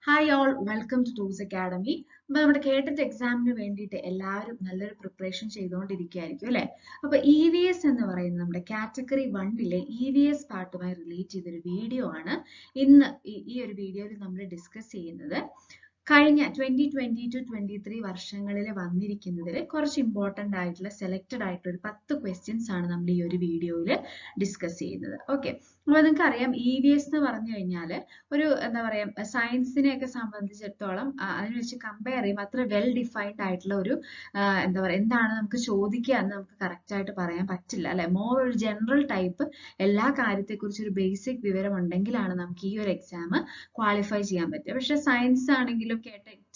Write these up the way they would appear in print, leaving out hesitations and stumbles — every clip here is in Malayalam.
Hi all welcome to Toos academy. അപ്പൊ നമ്മുടെ കേട്ടിട്ട് എക്സാമിന് വേണ്ടിയിട്ട് എല്ലാവരും നല്ലൊരു പ്രിപ്പറേഷൻ ചെയ്തുകൊണ്ടിരിക്കുകയായിരിക്കും അല്ലെ. അപ്പൊ ഇ വി എസ് എന്ന് പറയുന്നത് നമ്മുടെ കാറ്റഗറി 1-ലെ ഇ വി എസ് പാർട്ടുമായി റിലേറ്റ് ചെയ്തൊരു വീഡിയോ ആണ് ഇന്ന് ഈ ഒരു വീഡിയോയിൽ നമ്മൾ ഡിസ്കസ് ചെയ്യുന്നത്. കഴിഞ്ഞ 2022-23 വർഷങ്ങളിൽ വന്നിരിക്കുന്നതിൽ കുറച്ച് ഇമ്പോർട്ടൻ്റ് ആയിട്ടുള്ള സെലക്റ്റഡ് ആയിട്ടുള്ള ഒരു 10 ക്വസ്റ്റ്യൻസ് ആണ് നമ്മൾ ഈ ഒരു വീഡിയോയിൽ ഡിസ്കസ് ചെയ്യുന്നത്. ഓക്കെ, അപ്പോൾ നിങ്ങൾക്ക് അറിയാം ഇ വി എസ് എന്ന് പറഞ്ഞു കഴിഞ്ഞാൽ ഒരു എന്താ പറയുക സയൻസിനെയൊക്കെ സംബന്ധിച്ചിടത്തോളം അതിനെ വെച്ച് കമ്പയർ ചെയ്യുമ്പോൾ അത്ര വെൽ ഡിഫൈൻഡ് ആയിട്ടുള്ള ഒരു എന്താ പറയുക എന്താണ് നമുക്ക് ചോദിക്കുക എന്ന് നമുക്ക് കറക്റ്റ് ആയിട്ട് പറയാൻ പറ്റില്ല അല്ലെ. മോർ ഒരു ജനറൽ ടൈപ്പ് എല്ലാ കാര്യത്തെക്കുറിച്ച് ഒരു ബേസിക് വിവരം ഉണ്ടെങ്കിലാണ് നമുക്ക് ഈ ഒരു എക്സാം ക്വാളിഫൈ ചെയ്യാൻ പറ്റുക. പക്ഷെ സയൻസ് ആണെങ്കിലും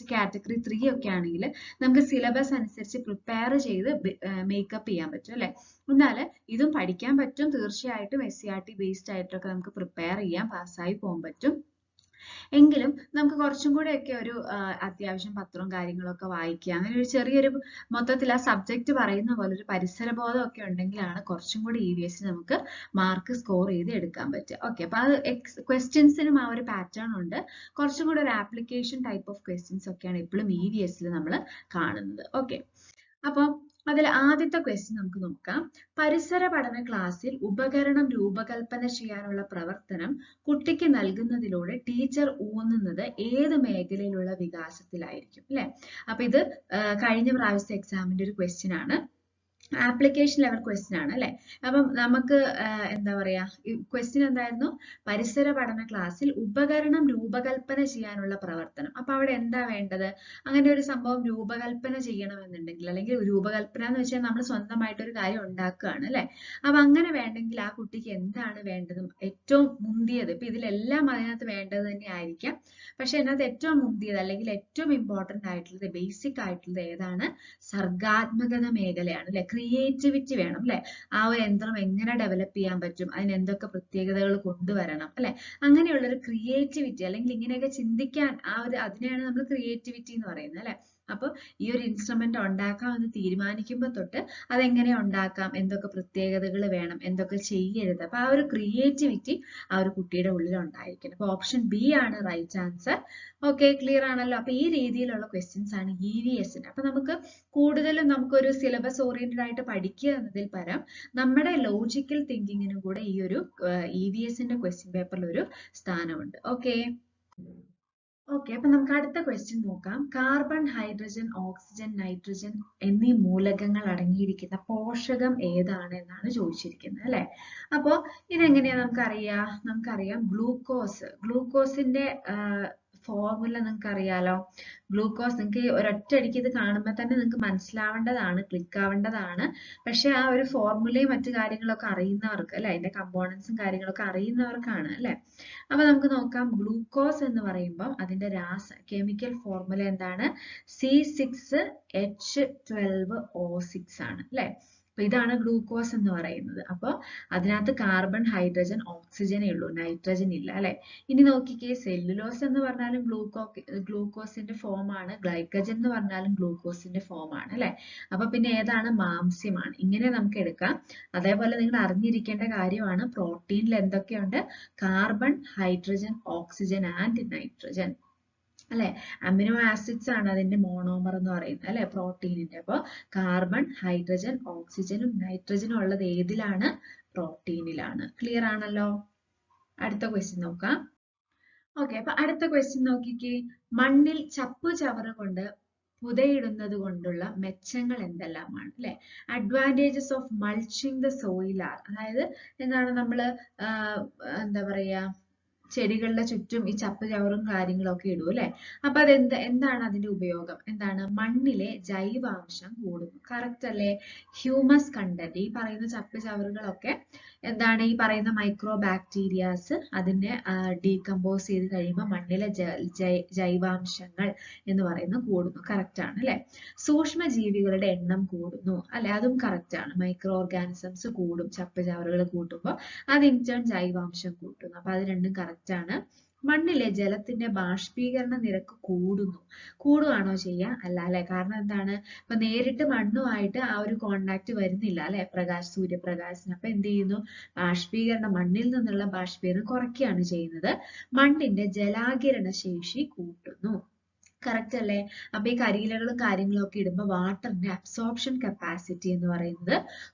കാറ്റഗറി 3 ഒക്കെ ആണെങ്കിൽ നമുക്ക് സിലബസ് അനുസരിച്ച് പ്രിപ്പയർ ചെയ്ത് മേക്കപ്പ് ചെയ്യാൻ പറ്റും അല്ലെ. എന്നാൽ ഇതും പഠിക്കാൻ പറ്റും തീർച്ചയായിട്ടും. SCRT ബേസ്ഡ് ആയിട്ടൊക്കെ നമുക്ക് പ്രിപ്പയർ ചെയ്യാൻ പാസ്സായി പോകാൻ പറ്റും. എങ്കിലും നമുക്ക് കുറച്ചും കൂടെ ഒക്കെ ഒരു അത്യാവശ്യം പത്രവും കാര്യങ്ങളൊക്കെ വായിക്കുക, അങ്ങനെ ഒരു ചെറിയൊരു മൊത്തത്തിൽ ആ സബ്ജക്റ്റ് പറയുന്ന പോലെ ഒരു പരിസരബോധം ഒക്കെ ഉണ്ടെങ്കിലാണ് കുറച്ചും കൂടി ഇ വി എസ് നമുക്ക് മാർക്ക് സ്കോർ ചെയ്ത് എടുക്കാൻ പറ്റുക. ഓക്കെ, അപ്പൊ അത് ക്വസ്റ്റ്യൻസിനും ആ ഒരു പാറ്റേൺ ഉണ്ട്. കുറച്ചും കൂടെ ഒരു ആപ്ലിക്കേഷൻ ടൈപ്പ് ഓഫ് ക്വസ്റ്റ്യൻസ് ഒക്കെയാണ് എപ്പോഴും ഇ വി എസിൽ നമ്മൾ കാണുന്നത്. ഓക്കെ, അപ്പോൾ അതിൽ ആദ്യത്തെ ക്വസ്റ്റ്യൻ നമുക്ക് നോക്കാം. പരിസര പഠന ക്ലാസ്സിൽ ഉപകരണം രൂപകൽപ്പന ചെയ്യാനുള്ള പ്രവർത്തനം കുട്ടിക്ക് നൽകുന്നതിലൂടെ ടീച്ചർ ഊന്നുന്നത് ഏത് മേഖലയിലുള്ള വികാസത്തിലായിരിക്കും അല്ലെ. അപ്പൊ ഇത് കഴിഞ്ഞ പ്രാവശ്യത്തെ എക്സാമിന്റെ ഒരു ക്വസ്റ്റ്യൻ ആണ്. ആപ്ലിക്കേഷൻ ലെവൽ ക്വസ്റ്റ്യൻ ആണ് അല്ലെ. അപ്പം നമുക്ക് എന്താ പറയാ ക്വസ്റ്റ്യൻ എന്തായിരുന്നു? പരിസര പഠന ക്ലാസ്സിൽ ഉപകരണം രൂപകൽപ്പന ചെയ്യാനുള്ള പ്രവർത്തനം. അപ്പൊ അവിടെ എന്താ വേണ്ടത്? അങ്ങനെ ഒരു സംഭവം രൂപകൽപ്പന ചെയ്യണമെന്നുണ്ടെങ്കിൽ, അല്ലെങ്കിൽ രൂപകൽപ്പന എന്ന് വെച്ചാൽ നമ്മൾ സ്വന്തമായിട്ട് ഒരു കാര്യം ഉണ്ടാക്കുകയാണ് അല്ലെ. അപ്പൊ അങ്ങനെ വേണ്ടെങ്കിൽ ആ കുട്ടിക്ക് എന്താണ് വേണ്ടതും ഏറ്റവും മുന്തിയത്? ഇപ്പൊ ഇതിലെല്ലാം അതിനകത്ത് വേണ്ടത് തന്നെ ആയിരിക്കാം. പക്ഷെ അതിനകത്ത് ഏറ്റവും മുന്തിയത് അല്ലെങ്കിൽ ഏറ്റവും ഇമ്പോർട്ടന്റ് ആയിട്ടുള്ളത് ബേസിക് ആയിട്ടുള്ളത് ഏതാണ്? സർഗാത്മകത മേഖലയാണ് അല്ലെ. ക്രിയേറ്റിവിറ്റി വേണം അല്ലെ. ആ ഒരു യന്ത്രം എങ്ങനെ ഡെവലപ്പ് ചെയ്യാൻ പറ്റും, അതിന് എന്തൊക്കെ പ്രത്യേകതകൾ കൊണ്ടുവരണം അല്ലെ. അങ്ങനെയുള്ളൊരു ക്രിയേറ്റിവിറ്റി അല്ലെങ്കിൽ ഇങ്ങനെയൊക്കെ ചിന്തിക്കാൻ അതിനെയാണ് നമ്മൾ ക്രിയേറ്റിവിറ്റി എന്ന് പറയുന്നത് അല്ലെ. അപ്പൊ ഈ ഒരു ഇൻസ്ട്രുമെന്റ് ഉണ്ടാക്കാം എന്ന് തീരുമാനിക്കുമ്പോൾ തൊട്ട് അതെങ്ങനെ ഉണ്ടാക്കാം, എന്തൊക്കെ പ്രത്യേകതകൾ വേണം, എന്തൊക്കെ ചെയ്യരുത്, അപ്പൊ ആ ഒരു ക്രിയേറ്റിവിറ്റി ആ ഒരു കുട്ടിയുടെ ഉള്ളിൽ ഉണ്ടായിരിക്കണം. അപ്പൊ ഓപ്ഷൻ ബി ആണ് റൈറ്റ് ആൻസർ. ഓക്കെ, ക്ലിയർ ആണല്ലോ. അപ്പൊ ഈ രീതിയിലുള്ള ക്വസ്റ്റ്യൻസ് ആണ് ഇ വി എസിന്. അപ്പൊ നമുക്ക് കൂടുതലും നമുക്കൊരു സിലബസ് ഓറിയന്റഡ് ആയിട്ട് പഠിക്കുക എന്നതിൽ പരം നമ്മുടെ ലോജിക്കൽ തിങ്കിങ്ങിനും കൂടെ ഈ ഒരു ഇ വി എസിന്റെ ക്വസ്റ്റ്യൻ പേപ്പറിൽ ഒരു സ്ഥാനമുണ്ട്. ഓക്കെ, അപ്പൊ നമുക്ക് അടുത്ത ക്വസ്റ്റ്യൻ നോക്കാം. കാർബൺ, ഹൈഡ്രജൻ, ഓക്സിജൻ, നൈട്രജൻ എന്നീ മൂലകങ്ങൾ അടങ്ങിയിരിക്കുന്ന പോഷകം ഏതാണ് എന്നാണ് ചോദിച്ചിരിക്കുന്നത് അല്ലെ. അപ്പോ ഇതെങ്ങനെയാ നമുക്കറിയാം ഗ്ലൂക്കോസിന്റെ ഫോർമുല നിങ്ങൾക്ക് അറിയാലോ. ഗ്ലൂക്കോസ് നിങ്ങൾക്ക് ഒരൊറ്റയടിക്ക് ഇത് കാണുമ്പോൾ തന്നെ നിങ്ങൾക്ക് മനസ്സിലാവേണ്ടതാണ്, ക്ലിക്ക് ആവേണ്ടതാണ്. പക്ഷെ ആ ഒരു ഫോർമുലയും മറ്റു കാര്യങ്ങളൊക്കെ അറിയുന്നവർക്ക് അല്ലെ, അതിന്റെ കമ്പോണൻസും കാര്യങ്ങളൊക്കെ അറിയുന്നവർക്കാണ് അല്ലെ. അപ്പൊ നമുക്ക് നോക്കാം. ഗ്ലൂക്കോസ് എന്ന് പറയുമ്പോൾ അതിന്റെ കെമിക്കൽ ഫോർമുല എന്താണ്? C6H12O6 ആണ് അല്ലെ. അപ്പൊ ഇതാണ് ഗ്ലൂക്കോസ് എന്ന് പറയുന്നത്. അപ്പോൾ അതിനകത്ത് കാർബൺ, ഹൈഡ്രജൻ, ഓക്സിജനേ ഉള്ളൂ, നൈട്രജൻ ഇല്ല അല്ലെ. ഇനി നോക്കിക്കേ, സെല്ലുലോസ് എന്ന് പറഞ്ഞാലും ഗ്ലൂക്കോസിന്റെ ഫോം ആണ്, ഗ്ലൈക്കജൻ എന്ന് പറഞ്ഞാലും ഗ്ലൂക്കോസിന്റെ ഫോം ആണ് അല്ലെ. അപ്പൊ പിന്നെ ഏതാണ്? മാംസ്യമാണ്. ഇങ്ങനെ നമുക്ക് എടുക്കാം. അതേപോലെ നിങ്ങൾ അറിഞ്ഞിരിക്കേണ്ട കാര്യമാണ് പ്രോട്ടീനിൽ എന്തൊക്കെയുണ്ട്? Carbon, hydrogen, oxygen and nitrogen അല്ലെ. അമിനോ ആസിഡ്സ് ആണ് അതിന്റെ മോണോമർ എന്ന് പറയുന്നത് അല്ലെ, പ്രോട്ടീനിന്റെ. അപ്പൊ കാർബൺ, ഹൈഡ്രജൻ, ഓക്സിജനും നൈട്രജനും ഉള്ളത് ഏതിലാണ്? പ്രോട്ടീനിലാണ്. ക്ലിയർ ആണല്ലോ. അടുത്ത ക്വസ്റ്റ്യൻ നോക്കാം. ഓക്കെ, അപ്പൊ അടുത്ത ക്വസ്റ്റ്യൻ നോക്കിക്കേ. മണ്ണിൽ ചപ്പുചവറ് കൊണ്ട് പുതയിടുന്നത് കൊണ്ടുള്ള മെച്ചങ്ങൾ എന്തെല്ലാമാണ് അല്ലെ. Advantages of mulching the soil are. അതായത് എന്താണ് നമ്മൾ എന്താ പറയാ ചെടികളുടെ ചുറ്റും ഈ ചപ്പുചവറും കാര്യങ്ങളൊക്കെ ഇടും അല്ലെ. അപ്പൊ എന്താണ് അതിന്റെ ഉപയോഗം? എന്താണ്? മണ്ണിലെ ജൈവാംശം കൂടുന്നു. കറക്റ്റ് അല്ലേ? ഹ്യൂമസ് കണ്ടന്റ്, ഈ പറയുന്ന ചപ്പുചവറുകളൊക്കെ എന്താണ്? ഈ പറയുന്ന മൈക്രോ ബാക്ടീരിയാസ് അതിനെ ഡീകമ്പോസ് ചെയ്ത് കഴിയുമ്പോൾ മണ്ണിലെ ജൈവാംശങ്ങൾ എന്ന് പറയുന്നത് കൂടുന്നു. കറക്റ്റ് ആണ് അല്ലെ. സൂക്ഷ്മജീവികളുടെ എണ്ണം കൂടുന്നു അല്ലെ, അതും കറക്റ്റ് ആണ്. മൈക്രോ ഓർഗാനിസംസ് കൂടും ചപ്പുചവറുകൾ കൂട്ടുമ്പോൾ, അത് ഇൻ ടേൺ ജൈവാംശം കൂട്ടുന്നു. അപ്പൊ അത് രണ്ടും കറക്റ്റ് ആണ്. മണ്ണിലെ ജലത്തിന്റെ ബാഷ്പീകരണ നിരക്ക് കൂടുകയാണോ ചെയ്യുക? അല്ല അല്ലെ. കാരണം എന്താണ്, ഇപ്പൊ നേരിട്ട് മണ്ണുമായിട്ട് ആ ഒരു കോണ്ടാക്ട് വരുന്നില്ല അല്ലെ, സൂര്യപ്രകാശത്തിന്. അപ്പൊ എന്ത് ചെയ്യുന്നു, മണ്ണിൽ നിന്നുള്ള ബാഷ്പീകരണം കുറയ്ക്കുകയാണ് ചെയ്യുന്നത്. മണ്ണിന്റെ ജലാകിരണ ശേഷി കൂട്ടുന്നു. കറക്റ്റ് അല്ലേ? അപ്പൊ ഈ കരിയിലകളും കാര്യങ്ങളും ഒക്കെ ഇടുമ്പോൾ വാട്ടറിന്റെ അബ്സോർപ്ഷൻ കപ്പാസിറ്റി എന്ന് പറയുന്നത്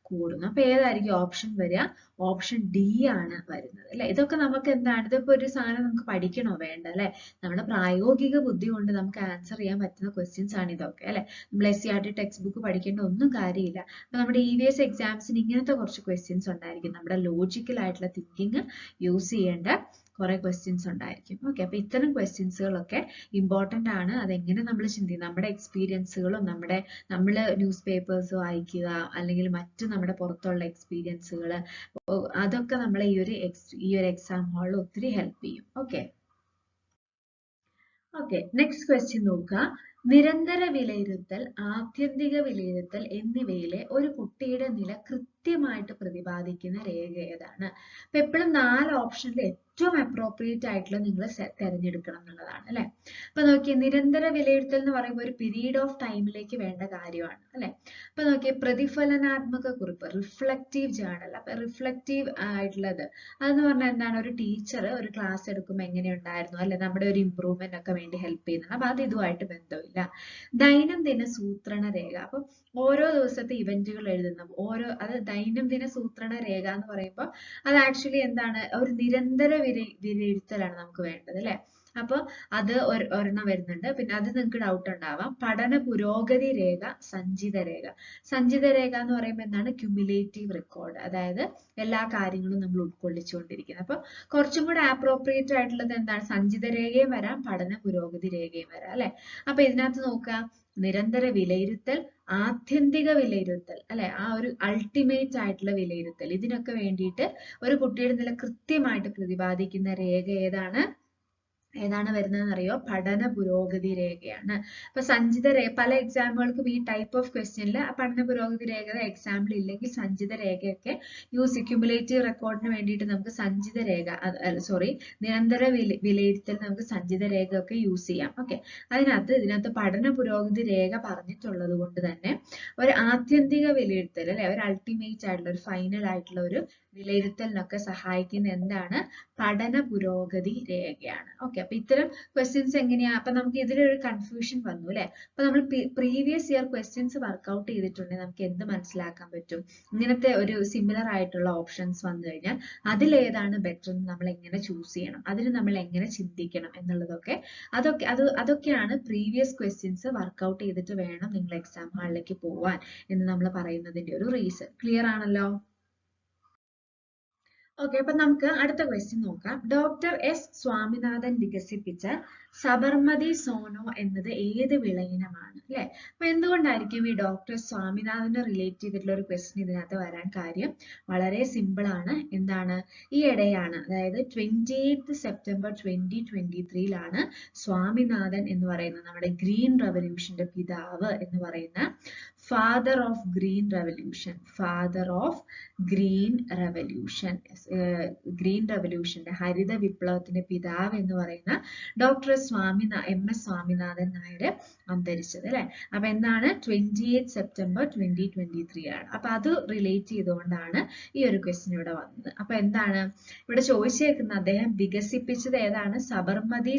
കൂടുന്നു. അപ്പൊ ഏതായിരിക്കും ഓപ്ഷൻ വരിക? ഓപ്ഷൻ ഡി ആണ് വരുന്നത് അല്ലെ. ഇതൊക്കെ നമുക്ക് എന്താണ്, ഇതിപ്പോ ഒരു സാധനം നമുക്ക് പഠിക്കണോ? വേണ്ട അല്ലെ. നമ്മുടെ പ്രായോഗിക ബുദ്ധി കൊണ്ട് നമുക്ക് ആൻസർ ചെയ്യാൻ പറ്റുന്ന ക്വസ്റ്റ്യൻസ് ആണ് ഇതൊക്കെ അല്ലെ. നമ്മൾ SCERT ടെക്സ്റ്റ് ബുക്ക് പഠിക്കേണ്ട ഒന്നും കാര്യമില്ല. അപ്പൊ നമ്മുടെ EVS എക്സാംസിന് ഇങ്ങനത്തെ കുറച്ച് ക്വസ്റ്റ്യൻസ് ഉണ്ടായിരിക്കും. നമ്മുടെ ലോജിക്കൽ ആയിട്ടുള്ള തിങ്കിങ് യൂസ് ചെയ്യേണ്ട കുറെ ക്വസ്റ്റ്യൻസ് ഉണ്ടായിരിക്കും. ഓക്കെ, അപ്പൊ ഇത്തരം ക്വസ്റ്റ്യൻസുകളൊക്കെ ഇമ്പോർട്ടന്റ് ആണ്. അതെങ്ങനെ നമ്മൾ ചിന്തിക്കും, നമ്മുടെ എക്സ്പീരിയൻസുകളും നമ്മൾ ന്യൂസ് പേപ്പേഴ്സ് വായിക്കുക, അല്ലെങ്കിൽ മറ്റു നമ്മുടെ പുറത്തുള്ള എക്സ്പീരിയൻസുകൾ, അതൊക്കെ നമ്മളെ ഈ ഒരു എക്സാം ഹാളിൽ ഒത്തിരി ഹെൽപ്പ് ചെയ്യും. ഓക്കെ, നെക്സ്റ്റ് ക്വസ്റ്റ്യൻ നോക്കുക. നിരന്തര വിലയിരുത്തൽ, ആത്യന്തിക വിലയിരുത്തൽ എന്നിവയിലെ ഒരു കുട്ടിയുടെ നില കൃത്യമായിട്ട് പ്രതിപാദിക്കുന്ന രേഖ ഏതാണ്? അപ്പൊ എപ്പോഴും 4 ഓപ്ഷനിൽ ഏറ്റവും അപ്രോപ്രിയേറ്റ് ആയിട്ടുള്ള നിങ്ങൾ തിരഞ്ഞെടുക്കണം എന്നുള്ളതാണ് അല്ലെ. അപ്പൊ നോക്കിയേ, നിരന്തര വിലയിരുത്തൽ എന്ന് പറയുമ്പോൾ ഒരു പീരീഡ് ഓഫ് ടൈമിലേക്ക് വേണ്ട കാര്യമാണ് അല്ലെ. അപ്പൊ നോക്കിയേ, പ്രതിഫലനാത്മക കുറിപ്പ്, റിഫ്ലക്റ്റീവ് ജേർണൽ. അപ്പൊ റിഫ്ലക്റ്റീവ് ആയിട്ടുള്ളത് അതെന്ന് പറഞ്ഞാൽ എന്താണ്, ഒരു ടീച്ചർ ഒരു ക്ലാസ് എടുക്കുമ്പോൾ എങ്ങനെയുണ്ടായിരുന്നു അല്ലെ, നമ്മുടെ ഒരു ഇമ്പ്രൂവ്മെന്റ് ഒക്കെ വേണ്ടി ഹെൽപ്പ് ചെയ്യുന്നുണ്ട്. അപ്പൊ അത് ഇതുമായിട്ട് ബന്ധമില്ല. ദൈനംദിന സൂത്രണ രേഖ, അപ്പൊ ഓരോ ദിവസത്തെ ഇവന്റുകൾ എഴുതുന്ന അത് ദൈനംദിന സൂത്രണ രേഖ എന്ന് പറയുമ്പോൾ അത് ആക്ച്വലി എന്താണ്, ഒരു നിരന്തര വിലയിരുത്തലാണ് നമുക്ക് വേണ്ടത് അല്ലെ. അപ്പൊ അത് ഒരെണ്ണം വരുന്നുണ്ട്. പിന്നെ അത് നിങ്ങൾക്ക് ഡൗട്ട് ഉണ്ടാവാം. പഠന പുരോഗതി രേഖ, സഞ്ചിത രേഖ. സഞ്ചിത രേഖ എന്ന് പറയുമ്പോൾ എന്താണ്, ക്യുമുലേറ്റീവ് റെക്കോർഡ്, അതായത് എല്ലാ കാര്യങ്ങളും നമ്മൾ ഉൾക്കൊള്ളിച്ചുകൊണ്ടിരിക്കുന്നത്. അപ്പൊ കുറച്ചും കൂടെ അപ്രോപ്രിയേറ്റ് ആയിട്ടുള്ളത് എന്താണ്, സഞ്ചിത രേഖയും വരാം, പഠന പുരോഗതി രേഖയും വരാം അല്ലെ. അപ്പൊ ഇതിനകത്ത് നോക്കുക, നിരന്തര വിലയിരുത്തൽ, ആത്യന്തിക വിലയിരുത്തൽ അല്ലെ, ആ ഒരു അൾട്ടിമേറ്റ് ആയിട്ടുള്ള വിലയിരുത്തൽ, ഇതിനൊക്കെ വേണ്ടിയിട്ട് ഒരു കുട്ടിയുടെ നില കൃത്യമായിട്ട് പ്രതിപാദിക്കുന്ന രേഖ ഏതാണ് വരുന്നതെന്ന് അറിയോ? പഠന പുരോഗതി രേഖയാണ്. അപ്പൊ സഞ്ചിത രേഖ പല എക്സാമുകൾക്കും ഈ ടൈപ്പ് ഓഫ് ക്വസ്റ്റ്യനിൽ പഠന പുരോഗതി രേഖ എക്സാമ്പിൾ ഇല്ലെങ്കിൽ സഞ്ചിത രേഖയൊക്കെ യൂസ്, ക്യുമുലേറ്റീവ് റെക്കോർഡിന് വേണ്ടിയിട്ട് നമുക്ക് സഞ്ചിത രേഖ, നിരന്തര വിലയിരുത്തൽ നമുക്ക് സഞ്ചിത രേഖയൊക്കെ യൂസ് ചെയ്യാം. ഓക്കെ, ഇതിനകത്ത് പഠന പുരോഗതി രേഖ പറഞ്ഞിട്ടുള്ളത് കൊണ്ട് തന്നെ ഒരു ആത്യന്തിക വിലയിരുത്തൽ അല്ലെ, ഒരു അൾട്ടിമേറ്റ് ആയിട്ടുള്ള ഒരു ഫൈനൽ ആയിട്ടുള്ള ഒരു വിലയിരുത്തലിനൊക്കെ സഹായിക്കുന്ന എന്താണ്, പഠന പുരോഗതി രേഖയാണ്. ഓക്കെ, അപ്പൊ ഇത്തരം ക്വസ്റ്റ്യൻസ് എങ്ങനെയാ, അപ്പൊ നമുക്ക് ഇതിലൊരു കൺഫ്യൂഷൻ വന്നു അല്ലെ. അപ്പൊ നമ്മൾ പ്രീവിയസ് ഇയർ ക്വസ്റ്റ്യൻസ് വർക്ക്ഔട്ട് ചെയ്തിട്ടുണ്ടെങ്കിൽ നമുക്ക് എന്ത് മനസ്സിലാക്കാൻ പറ്റും, ഇങ്ങനത്തെ ഒരു സിമിലർ ആയിട്ടുള്ള ഓപ്ഷൻസ് വന്നു കഴിഞ്ഞാൽ അതിലേതാണ് ബെറ്റർ എന്ന് നമ്മൾ എങ്ങനെ ചൂസ് ചെയ്യണം, അതിന് നമ്മൾ എങ്ങനെ ചിന്തിക്കണം എന്നുള്ളതൊക്കെ അതൊക്കെയാണ് പ്രീവിയസ് ക്വസ്റ്റ്യൻസ് വർക്ക്ഔട്ട് ചെയ്തിട്ട് വേണം നിങ്ങൾ എക്സാം ഹാളിലേക്ക് പോവാൻ എന്ന് നമ്മൾ പറയുന്നതിന്റെ ഒരു റീസൺ. ക്ലിയർ ആണല്ലോ? ഓക്കെ, അപ്പൊ നമുക്ക് അടുത്ത ക്വസ്റ്റ്യൻ നോക്കാം. ഡോക്ടർ എസ് സ്വാമിനാഥൻ വികസിപ്പിച്ച സബർമതി സോനോ എന്നത് ഏത് വിളയിനമാണ് അല്ലെ. അപ്പൊ എന്തുകൊണ്ടായിരിക്കും ഈ ഡോക്ടർ സ്വാമിനാഥനെ റിലേറ്റ് ചെയ്തിട്ടുള്ള ഒരു ക്വസ്റ്റ്യൻ ഇതിനകത്ത് വരാൻ കാര്യം? വളരെ സിമ്പിൾ ആണ്. എന്താണ്, ഈ ഇടയാണ്, അതായത് 28 സെപ്റ്റംബർ 2023 സ്വാമിനാഥൻ എന്ന് പറയുന്ന നമ്മുടെ ഗ്രീൻ റവല്യൂഷന്റെ പിതാവ് എന്ന് പറയുന്ന ഫാദർ ഓഫ് ഗ്രീൻ റവല്യൂഷന്റെ ഹരിത വിപ്ലവത്തിന്റെ പിതാവ് എന്ന് പറയുന്ന ഡോക്ടർ MS സ്വാമിനാഥൻ നായർ അന്തരിച്ചത് അല്ലെ. അപ്പൊ എന്താണ്, 28 സെപ്റ്റംബർ 2023 ആണ്. അപ്പൊ അത് റിലേറ്റ് ചെയ്തുകൊണ്ടാണ് ഈ ഒരു ക്വസ്റ്റ്യൻ ഇവിടെ വന്നത്. അപ്പൊ എന്താണ് ഇവിടെ ചോദിച്ചേക്കുന്നത്, അദ്ദേഹം വികസിപ്പിച്ചത് ഏതാണ്, സബർമതി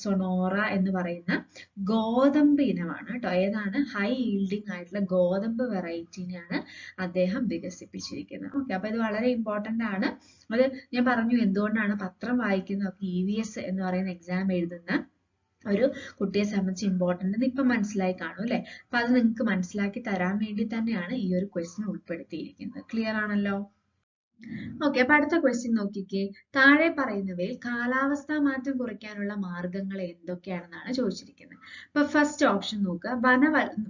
സൊനോറ എന്ന് പറയുന്ന ഗോതമ്പ് ഇനമാണ് കേട്ടോ. ഏതാണ്, ഹൈ ഈൽഡിങ് ആയിട്ടുള്ള ഗോതമ്പ് വെറൈറ്റിനെയാണ് അദ്ദേഹം വികസിപ്പിച്ചിരിക്കുന്നത്. ഓക്കെ, അപ്പൊ ഇത് വളരെ ഇമ്പോർട്ടന്റ് ആണ്. അത് ഞാൻ പറഞ്ഞു എന്തുകൊണ്ടാണ് പത്രം വായിക്കുന്നതൊക്കെ EVS എന്ന് പറയുന്ന എക്സാം എഴുതുന്ന ഒരു കുട്ടിയെ സംബന്ധിച്ച് ഇമ്പോർട്ടന്റ് എന്ന് ഇപ്പൊ മനസ്സിലായി കാണും അല്ലെ. അപ്പൊ അത് നിങ്ങൾക്ക് മനസ്സിലാക്കി തരാൻ വേണ്ടി തന്നെയാണ് ഈ ഒരു ക്വസ്റ്റ്യൻ ഉൾപ്പെടുത്തിയിരിക്കുന്നത്. ക്ലിയർ ആണല്ലോ? ഓക്കെ, അപ്പൊ അടുത്ത ക്വസ്റ്റ്യൻ നോക്കിക്കേ. താഴെ പറയുന്നവയിൽ കാലാവസ്ഥാ മാറ്റം കുറയ്ക്കാനുള്ള മാർഗങ്ങൾ എന്തൊക്കെയാണെന്നാണ് ചോദിച്ചിരിക്കുന്നത്. അപ്പൊ ഫസ്റ്റ് ഓപ്ഷൻ നോക്കുക,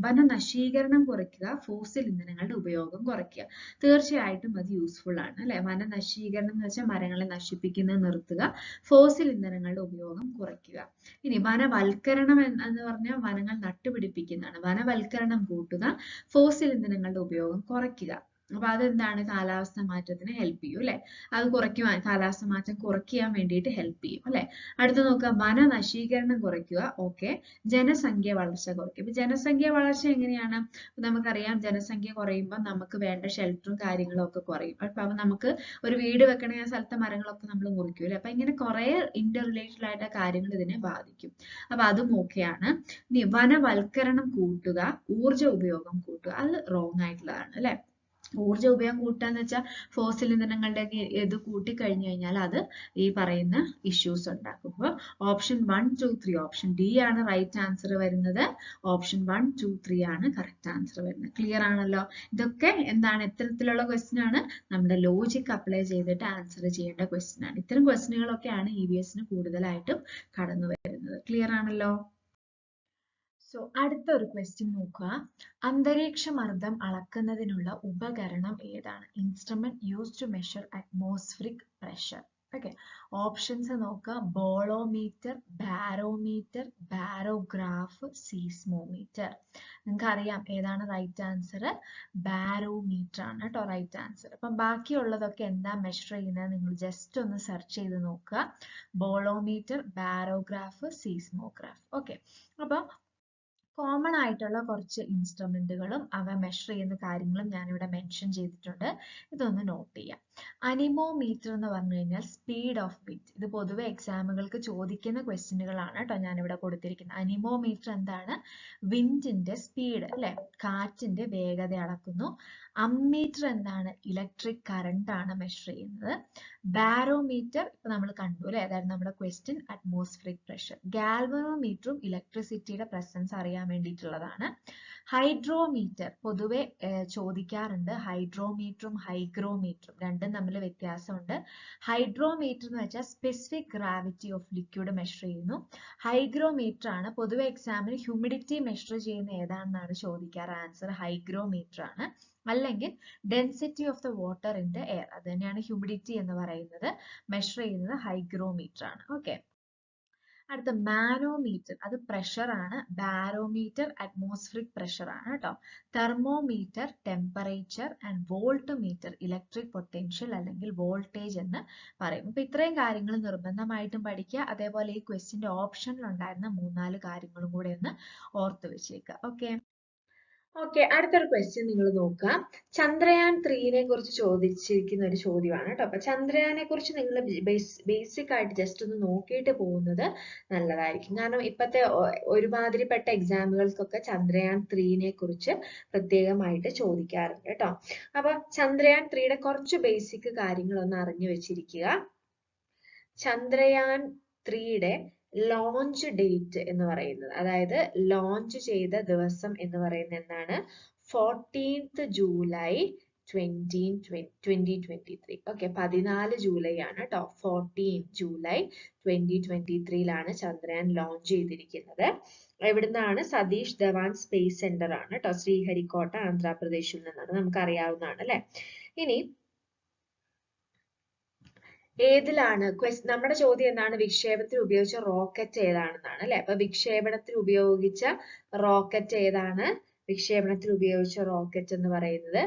വനനശീകരണം കുറയ്ക്കുക, ഫോസിൽ ഇന്ധനങ്ങളുടെ ഉപയോഗം കുറയ്ക്കുക. തീർച്ചയായിട്ടും അത് യൂസ്ഫുൾ ആണ് അല്ലെ. വനനശീകരണം എന്ന് വെച്ചാൽ മരങ്ങളെ നശിപ്പിക്കുന്നത് നിർത്തുക, ഫോസിൽ ഇന്ധനങ്ങളുടെ ഉപയോഗം കുറയ്ക്കുക. ഇനി വനവൽക്കരണം എന്ന് പറഞ്ഞാൽ വനങ്ങൾ നട്ടുപിടിപ്പിക്കുന്നതാണ്. വനവൽക്കരണം കൂട്ടുക, ഫോസിൽ ഇന്ധനങ്ങളുടെ ഉപയോഗം കുറയ്ക്കുക. അപ്പൊ അതെന്താണ് കാലാവസ്ഥ മാറ്റത്തിന് ഹെൽപ്പ് ചെയ്യും അല്ലെ. അത് കുറയ്ക്കുവാൻ, കാലാവസ്ഥ മാറ്റം കുറയ്ക്കാൻ വേണ്ടിയിട്ട് ഹെൽപ്പ് ചെയ്യും അല്ലെ. അടുത്ത നോക്കുക, വനനശീകരണം കുറയ്ക്കുക. ഓക്കെ. ജനസംഖ്യ വളർച്ച കുറയ്ക്കും. ഇപ്പൊ ജനസംഖ്യ വളർച്ച എങ്ങനെയാണ്? നമുക്കറിയാം ജനസംഖ്യ കുറയുമ്പോൾ നമുക്ക് വേണ്ട ഷെൽട്ടറും കാര്യങ്ങളും ഒക്കെ കുറയും. അപ്പൊ നമുക്ക് ഒരു വീട് വെക്കണ ആ സ്ഥലത്തെ മരങ്ങളൊക്കെ നമ്മൾ മുറിക്കും അല്ലെ. അപ്പൊ ഇങ്ങനെ കുറെ ഇന്റർ റിലേറ്റഡ് ആയിട്ട് കാര്യങ്ങൾ ഇതിനെ ബാധിക്കും. അപ്പൊ അതും ഓക്കെയാണ്. ഇനി വനവൽക്കരണം കൂട്ടുക, ഊർജ ഉപയോഗം കൂട്ടുക. അത് റോങ് ആയിട്ടുള്ളതാണ് അല്ലെ. ഊർജ്ജ ഉപയോഗം കൂട്ടാന്ന് വെച്ചാൽ ഫോസിൽ ഇന്ധനങ്ങളുടെ ഇത് കൂട്ടിക്കഴിഞ്ഞു കഴിഞ്ഞാൽ അത് ഈ പറയുന്ന ഇഷ്യൂസ് ഉണ്ടാക്കും. അപ്പോൾ ഓപ്ഷൻ 1, 2, 3, ഓപ്ഷൻ ഡി ആണ് റൈറ്റ് ആൻസർ വരുന്നത്. ഓപ്ഷൻ 1, 2, 3 ആണ് കറക്റ്റ് ആൻസർ വരുന്നത്. ക്ലിയർ ആണല്ലോ. ഇതൊക്കെ എന്താണ്, എത്തരത്തിലുള്ള ക്വസ്റ്റ്യൻ ആണ്? നമ്മുടെ ലോജിക് അപ്ലൈ ചെയ്തിട്ട് ആൻസർ ചെയ്യേണ്ട ക്വസ്റ്റ്യൻ ആണ്. ഇത്തരം ക്വസ്റ്റ്യനുകളൊക്കെയാണ് EVS കൂടുതലായിട്ടും കടന്നു വരുന്നത്. ക്ലിയർ ആണല്ലോ. സോ അടുത്ത ഒരു ക്വസ്റ്റ്യൻ നോക്കുക. അന്തരീക്ഷ മർദ്ദം അളക്കുന്നതിനുള്ള ഉപകരണം ഏതാണ്? Instrument used to measure atmospheric pressure. Okay. Options നോക്കുക. Bolometer, barometer, barograph, seismometer. നിങ്ങൾക്ക് അറിയാം ഏതാണ് റൈറ്റ് ആൻസർ? ബാരോമീറ്റർ ആണ് കേട്ടോ റൈറ്റ് ആൻസർ. അപ്പം ബാക്കിയുള്ളതൊക്കെ എന്താ മെഷർ ചെയ്യുന്നത് നിങ്ങൾ ജസ്റ്റ് ഒന്ന് സെർച്ച് ചെയ്ത് നോക്കുക. ബോളോമീറ്റർ, ബാരോഗ്രാഫ്, സീസ്മോഗ്രാഫ്. ഓക്കെ. അപ്പൊ കോമൺ ആയിട്ടുള്ള കുറച്ച് ഇൻസ്ട്രുമെന്റുകളും അവ മെഷർ ചെയ്യുന്ന കാര്യങ്ങളും ഞാനിവിടെ മെൻഷൻ ചെയ്തിട്ടുണ്ട്. ഇതൊന്ന് നോട്ട് ചെയ്യാം. അനിമോമീറ്റർ എന്ന് പറഞ്ഞു കഴിഞ്ഞാൽ സ്പീഡ് ഓഫ് വിൻഡ്. ഇത് പൊതുവെ എക്സാമുകൾക്ക് ചോദിക്കുന്ന ക്വസ്റ്റ്യനുകളാണ് കേട്ടോ ഞാനിവിടെ കൊടുത്തിരിക്കുന്നത്. അനിമോമീറ്റർ എന്താണ്? വിൻഡിന്റെ സ്പീഡ് അല്ലെ, കാറ്റിന്റെ വേഗത അളക്കുന്നു. അമ്മീറ്റർ എന്താണ്? ഇലക്ട്രിക് കറണ്ട് ആണ് മെഷർ ചെയ്യുന്നത്. ബാരോമീറ്റർ ഇപ്പൊ നമ്മൾ കണ്ടു അല്ലെ, അതായത് നമ്മുടെ ക്വസ്റ്റ്യൻ അറ്റ്മോസ്ഫിയറിക് പ്രഷർ. ഗാൽവനോമീറ്ററും ഇലക്ട്രിസിറ്റിയുടെ പ്രസൻസ് അറിയാൻ വേണ്ടിയിട്ടുള്ളതാണ്. ഹൈഡ്രോമീറ്റർ പൊതുവെ ചോദിക്കാറുണ്ട്. ഹൈഡ്രോമീറ്ററും ഹൈഗ്രോമീറ്ററും രണ്ടും തമ്മിൽ വ്യത്യാസമുണ്ട്. ഹൈഡ്രോമീറ്റർ എന്ന് വെച്ചാൽ specific gravity of liquid measure ചെയ്യുന്നു. ഹൈഗ്രോമീറ്റർ ആണ് പൊതുവെ എക്സാമിന് ഹ്യൂമിഡിറ്റി മെഷർ ചെയ്യുന്ന ഏതാണെന്നാണ് ചോദിക്കാറ്. ആൻസർ ഹൈഗ്രോമീറ്റർ ആണ്. അല്ലെങ്കിൽ density of the water in the air, അത് തന്നെയാണ് ഹ്യൂമിഡിറ്റി എന്ന് പറയുന്നത്. മെഷർ ചെയ്യുന്നത് ഹൈഗ്രോമീറ്റർ ആണ്. ഓക്കെ. അടുത്ത മാനോമീറ്റർ, അത് പ്രഷർ ആണ്. ബാരോമീറ്റർ അറ്റ്മോസ്ഫിയറിക് പ്രഷർ ആണ് കേട്ടോ. Thermometer temperature and voltmeter electric potential അല്ലെങ്കിൽ വോൾട്ടേജ് എന്ന് പറയും. അപ്പൊ ഇത്രയും കാര്യങ്ങൾ നിർബന്ധമായിട്ടും പഠിക്കുക. അതേപോലെ ഈ ക്വസ്റ്റ്യന്റെ ഓപ്ഷനിൽ ഉണ്ടായിരുന്ന 3-4 കാര്യങ്ങളും കൂടെ ഒന്ന് ഓർത്ത് വെച്ചേക്കുക. ഓക്കെ. ഓക്കെ. അടുത്തൊരു ക്വസ്റ്റ്യൻ നിങ്ങൾ നോക്കുക. ചന്ദ്രയാൻ 3നെ കുറിച്ച് ചോദിച്ചിരിക്കുന്ന ഒരു ചോദ്യമാണ് കേട്ടോ. അപ്പൊ ചന്ദ്രയാനെ കുറിച്ച് നിങ്ങൾ ബേസിക് ആയിട്ട് ജസ്റ്റ് ഒന്ന് നോക്കിയിട്ട് പോകുന്നത് നല്ലതായിരിക്കും. കാരണം ഇപ്പോഴത്തെ ഒരുമാതിരിപ്പെട്ട എക്സാമുകൾക്കൊക്കെ ചന്ദ്രയാൻ 3നെ കുറിച്ച് പ്രത്യേകമായിട്ട് ചോദിക്കാറുണ്ട് കേട്ടോ. അപ്പൊ ചന്ദ്രയാൻ 3യുടെ കുറച്ച് ബേസിക് കാര്യങ്ങൾ ഒന്ന് അറിഞ്ഞു വെച്ചിരിക്കുക. ചന്ദ്രയാൻ 3യുടെ ലോഞ്ച് ഡേറ്റ് എന്ന് പറയുന്നത്, അതായത് ലോഞ്ച് ചെയ്ത ദിവസം എന്ന് പറയുന്നത് എന്താണ്? 14th July 2023. ഓക്കെ. 14 ജൂലൈ ആണ് കേട്ടോ. 14 ജൂലൈ 2023 ചന്ദ്രയാൻ ലോഞ്ച് ചെയ്തിരിക്കുന്നത്. എവിടുന്നാണ്? സതീഷ് ധവാൻ സ്പേസ് സെന്റർ ആണ് കേട്ടോ. ശ്രീഹരിക്കോട്ട, ആന്ധ്രാപ്രദേശിൽ നിന്നാണ്. നമുക്ക് അറിയാവുന്നതാണ് അല്ലെ. ഇനി ഏതിലാണ് നമ്മുടെ ചോദ്യം എന്താണ്? വിക്ഷേപത്തിൽ ഉപയോഗിച്ച റോക്കറ്റ് ഏതാണെന്നാണ് അല്ലെ. അപ്പൊ വിക്ഷേപണത്തിൽ ഉപയോഗിച്ച റോക്കറ്റ് ഏതാണ്? വിക്ഷേപണത്തിൽ ഉപയോഗിച്ച റോക്കറ്റ് എന്ന് പറയുന്നത്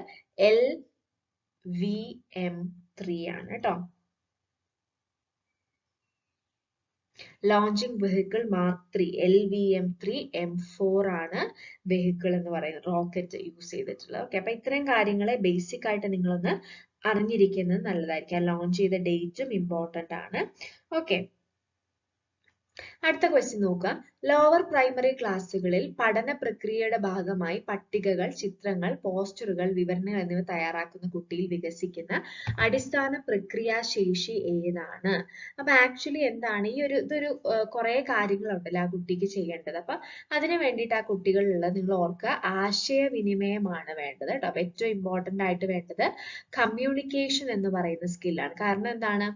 LVM-3 ആണ് കേട്ടോ. Launching vehicle mark 3 LVM-3 M4 ആണ് വെഹിക്കിൾ എന്ന് പറയുന്നത്, റോക്കറ്റ് യൂസ് ചെയ്തിട്ടുള്ളത്. ഓക്കെ. അപ്പൊ ഇത്രയും കാര്യങ്ങളെ ബേസിക് ആയിട്ട് നിങ്ങളൊന്ന് അറിഞ്ഞിരിക്കുന്നത് നല്ലതായിരിക്കും. ലോഞ്ച് ചെയ്ത ഡേറ്റും ഇമ്പോർട്ടന്റ് ആണ്. ഓക്കെ. അടുത്ത ക്വസ്റ്റ്യൻ നോക്കുക. ലോവർ പ്രൈമറി ക്ലാസ്സുകളിൽ പഠന പ്രക്രിയയുടെ ഭാഗമായി പട്ടികകൾ, ചിത്രങ്ങൾ, പോസ്റ്ററുകൾ, വിവരണങ്ങൾ എന്നിവ തയ്യാറാക്കുന്ന കുട്ടിയിൽ വികസിക്കുന്ന അടിസ്ഥാന പ്രക്രിയാശേഷി ഏതാണ്? അപ്പൊ ആക്ച്വലി എന്താണ് ഇതൊരു കുറെ കാര്യങ്ങളുണ്ടല്ലോ ആ കുട്ടിക്ക് ചെയ്യേണ്ടത്. അപ്പൊ അതിന് വേണ്ടിയിട്ട് ആ കുട്ടികളിലുള്ള നിങ്ങൾ ഓർക്കുക, ആശയവിനിമയമാണ് വേണ്ടത് കേട്ടോ. അപ്പൊ ഏറ്റവും ഇമ്പോർട്ടന്റ് ആയിട്ട് വേണ്ടത് കമ്മ്യൂണിക്കേഷൻ എന്ന് പറയുന്ന സ്കില്ലാണ്. കാരണം എന്താണ്?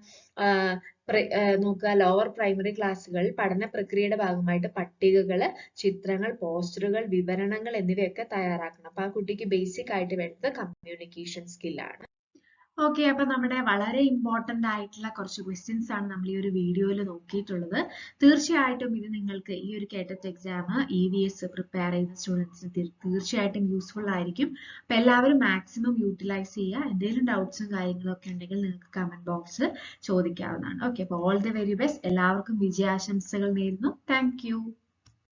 നോക്കുക, ലോവർ പ്രൈമറി ക്ലാസ്സുകൾ പഠന പ്രക്രിയയുടെ ഭാഗമായിട്ട് പട്ടികകൾ, ചിത്രങ്ങൾ, പോസ്റ്ററുകൾ, വിവരണങ്ങൾ എന്നിവയൊക്കെ തയ്യാറാക്കണം. അപ്പൊ ആ കുട്ടിക്ക് ബേസിക് ആയിട്ട് വേണ്ടത് കമ്മ്യൂണിക്കേഷൻ സ്കില്ലാണ്. ഓക്കെ, അപ്പൊ നമ്മുടെ വളരെ ഇമ്പോർട്ടന്റ് ആയിട്ടുള്ള കുറച്ച് ക്വസ്റ്റ്യൻസ് ആണ് നമ്മൾ ഈ ഒരു വീഡിയോയിൽ നോക്കിയിട്ടുള്ളത്. തീർച്ചയായിട്ടും ഇത് നിങ്ങൾക്ക് ഈ ഒരു കേട്ടറ്റ് എക്സാം EVS പ്രിപ്പയർ ചെയ്യുന്ന സ്റ്റുഡൻസിന് തീർച്ചയായിട്ടും യൂസ്ഫുൾ ആയിരിക്കും. അപ്പൊ എല്ലാവരും മാക്സിമം യൂട്ടിലൈസ് ചെയ്യുക. എന്തെങ്കിലും ഡൗട്ട്സും കാര്യങ്ങളും ഒക്കെ ഉണ്ടെങ്കിൽ നിങ്ങൾക്ക് കമന്റ് ബോക്സിൽ ചോദിക്കാവുന്നതാണ്. ഓക്കെ, അപ്പോൾ ഓൾ ദി വെരി ബെസ്റ്റ്. എല്ലാവർക്കും വിജയാശംസകൾ നേരുന്നു. Thank you.